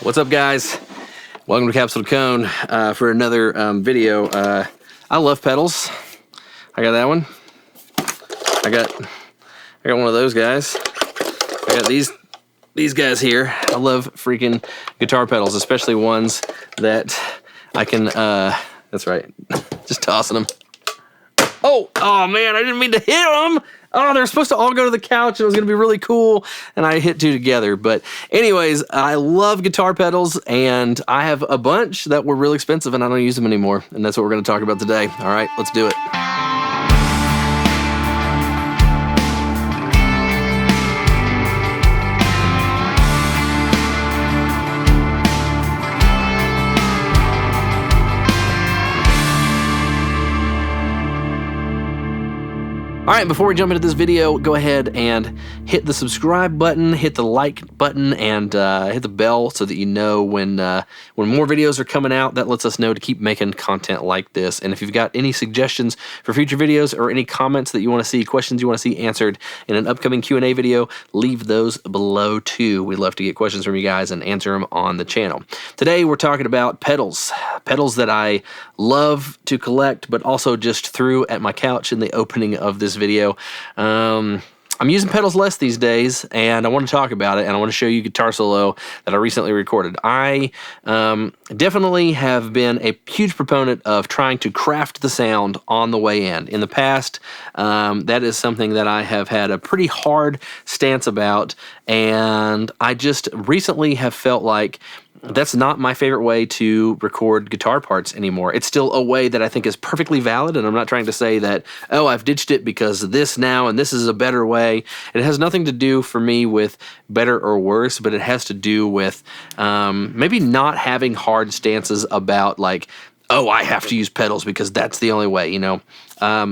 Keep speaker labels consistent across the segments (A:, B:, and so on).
A: What's up, guys? Welcome to Capsule to Cone for another video. I love pedals. I got that one. I got one of those guys. I got these guys here. I love freaking guitar pedals, especially ones that I can. That's right. Just tossing them. Oh man! I didn't mean to hit them. Oh, they're supposed to all go to the couch, and it was going to be really cool, and I hit two together. But anyways, I love guitar pedals, and I have a bunch that were really expensive, and I don't use them anymore, and that's what we're going to talk about today. All right, let's do it. All right, before we jump into this video, go ahead and hit the subscribe button, hit the like button, and hit the bell so that you know when more videos are coming out. That lets us know to keep making content like this. And if you've got any suggestions for future videos or any comments that you want to see, questions you want to see answered in an upcoming Q&A video, leave those below too. We'd love to get questions from you guys and answer them on the channel. Today, we're talking about pedals. Pedals that I love to collect, but also just threw at my couch in the opening of this video. I'm using pedals less these days, and I want to talk about it, and I want to show you a guitar solo that I recently recorded. I definitely have been a huge proponent of trying to craft the sound on the way in. In the past, that is something that I have had a pretty hard stance about, and I just recently have felt like that's not my favorite way to record guitar parts anymore. It's still a way that I think is perfectly valid, and I'm not trying to say that, oh, I've ditched it because of this now and this is a better way. It has nothing to do for me with better or worse, but it has to do with maybe not having hard stances about like, oh, I have to use pedals because that's the only way, you know.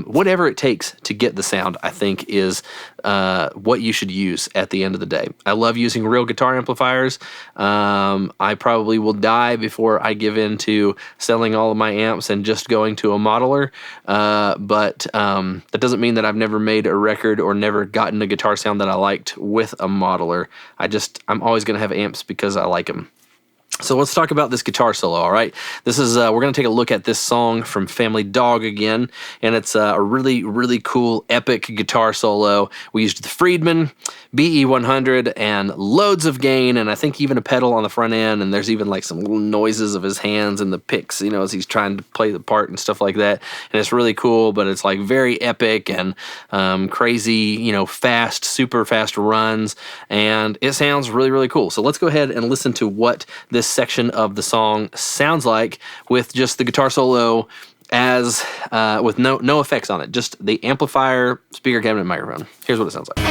A: Whatever it takes to get the sound, I think, is what you should use at the end of the day. I love using real guitar amplifiers. I probably will die before I give in to selling all of my amps and just going to a modeler. But that doesn't mean that I've never made a record or never gotten a guitar sound that I liked with a modeler. I'm always going to have amps because I like them. So let's talk about this guitar solo, all right? This is, we're going to take a look at this song from Family Dog again, and it's a really, really cool, epic guitar solo. We used the Friedman BE100 and loads of gain, and I think even a pedal on the front end, and there's even like some little noises of his hands and the picks, you know, as he's trying to play the part and stuff like that. And it's really cool, but it's like very epic and crazy, you know, fast, super fast runs, and it sounds really, really cool. So let's go ahead and listen to what this section of the song sounds like with just the guitar solo as with no effects on it, just the amplifier, speaker cabinet, microphone. Here's what it sounds like.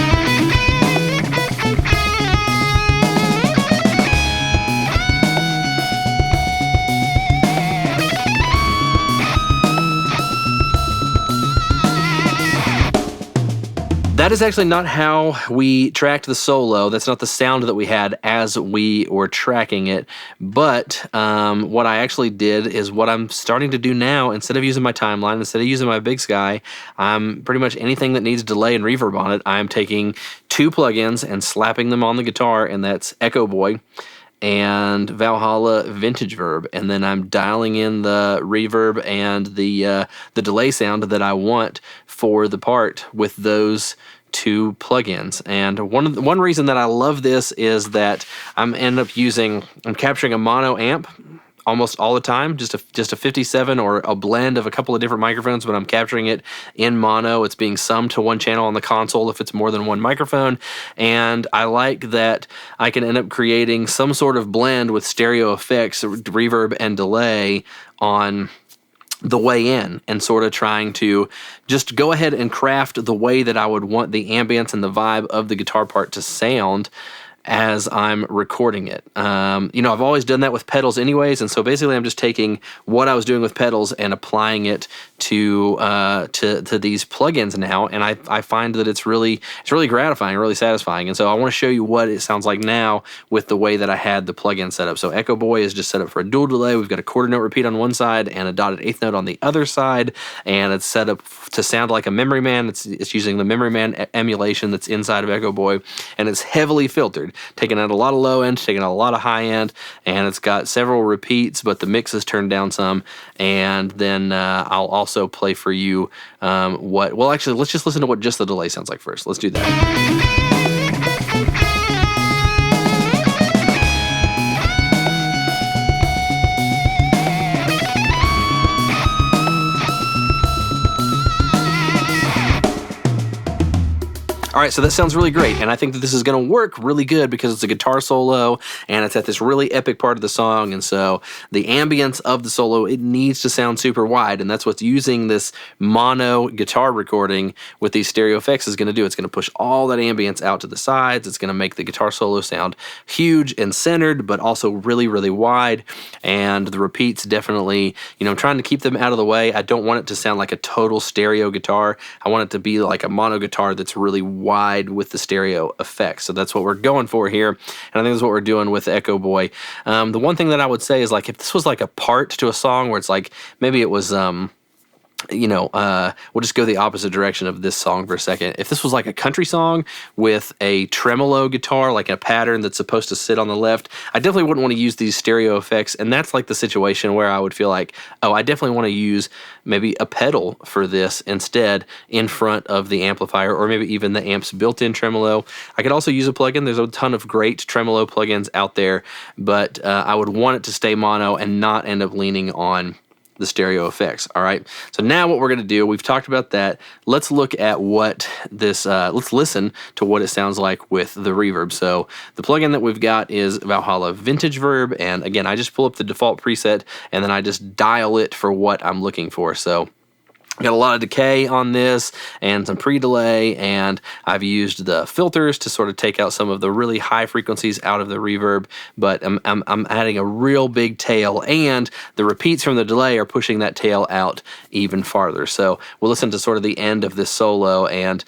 A: That is actually not how we tracked the solo. That's not the sound that we had as we were tracking it. But what I actually did is what I'm starting to do now. Instead of using my timeline, instead of using my Big Sky, I'm pretty much anything that needs delay and reverb on it, I'm taking two plugins and slapping them on the guitar, and that's Echo Boy and Valhalla Vintage Verb, and then I'm dialing in the reverb and the delay sound that I want for the part with those two plugins. And one reason that I love this is that I'm capturing a mono amp almost all the time, just a 57 or a blend of a couple of different microphones, but I'm capturing it in mono. It's being summed to one channel on the console if it's more than one microphone, and I like that I can end up creating some sort of blend with stereo effects, reverb, and delay on the way in, and sort of trying to just go ahead and craft the way that I would want the ambience and the vibe of the guitar part to sound as I'm recording it. You know, I've always done that with pedals anyways, and so basically I'm just taking what I was doing with pedals and applying it to these plugins now, and I find that it's really gratifying, really satisfying. And so I want to show you what it sounds like now with the way that I had the plugin set up. So Echo Boy is just set up for a dual delay. We've got a quarter note repeat on one side and a dotted eighth note on the other side, and it's set up to sound like a Memory Man. It's using the Memory Man emulation that's inside of Echo Boy, and it's heavily filtered, taking out a lot of low end, taking out a lot of high end, and it's got several repeats, but the mix is turned down some. And then I'll also play for you well, actually, let's just listen to what just the delay sounds like first. Let's do that. All right, so that sounds really great, and I think that this is going to work really good because it's a guitar solo, and it's at this really epic part of the song, and so the ambience of the solo, it needs to sound super wide, and that's what using this mono guitar recording with these stereo effects is going to do. It's going to push all that ambience out to the sides. It's going to make the guitar solo sound huge and centered, but also really, really wide, and the repeats definitely, I'm trying to keep them out of the way. I don't want it to sound like a total stereo guitar. I want it to be like a mono guitar that's really wide with the stereo effects. So that's what we're going for here, and I think that's what we're doing with Echo Boy. The one thing that I would say is, like, if this was like a part to a song where it's like maybe it was we'll just go the opposite direction of this song for a second. If this was like a country song with a tremolo guitar, like a pattern that's supposed to sit on the left, I definitely wouldn't want to use these stereo effects, and that's like the situation where I would feel like, oh, I definitely want to use maybe a pedal for this instead in front of the amplifier, or maybe even the amp's built-in tremolo. I could also use a plugin. There's a ton of great tremolo plugins out there, but I would want it to stay mono and not end up leaning on the stereo effects. All right, so now what we're going to do, we've talked about that. Let's look at what this, let's listen to what it sounds like with the reverb. So the plugin that we've got is Valhalla Vintage Verb, and again, I just pull up the default preset and then I just dial it for what I'm looking for. So got a lot of decay on this and some pre-delay, and I've used the filters to sort of take out some of the really high frequencies out of the reverb, but I'm adding a real big tail, and the repeats from the delay are pushing that tail out even farther. So we'll listen to sort of the end of this solo, and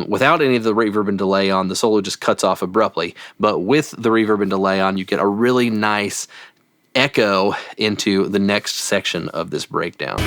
A: without any of the reverb and delay on, the solo just cuts off abruptly, but with the reverb and delay on, you get a really nice echo into the next section of this breakdown.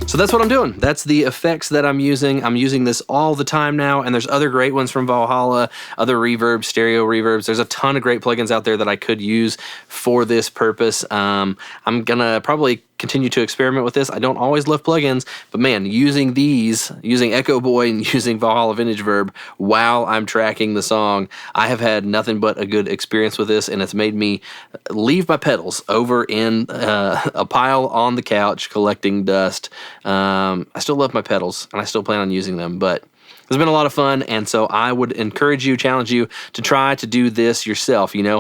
A: So that's what I'm doing. That's the effects that I'm using. I'm using this all the time now, and there's other great ones from Valhalla, other reverbs, stereo reverbs. There's a ton of great plugins out there that I could use for this purpose. I'm gonna probably continue to experiment with this. I don't always love plugins, but man, using Echo Boy and using Valhalla Vintage Verb while I'm tracking the song, I have had nothing but a good experience with this, and it's made me leave my pedals over in a pile on the couch collecting dust. I still love my pedals, and I still plan on using them, but it's been a lot of fun, and so I would encourage you, challenge you to try to do this yourself. There's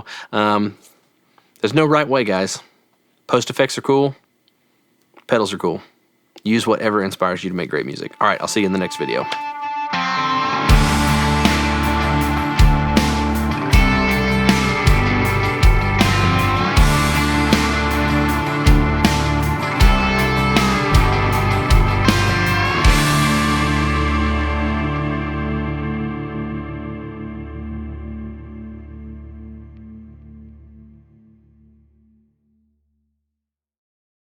A: no right way, guys. Post effects are cool. Pedals are cool. Use whatever inspires you to make great music. All right, I'll see you in the next video.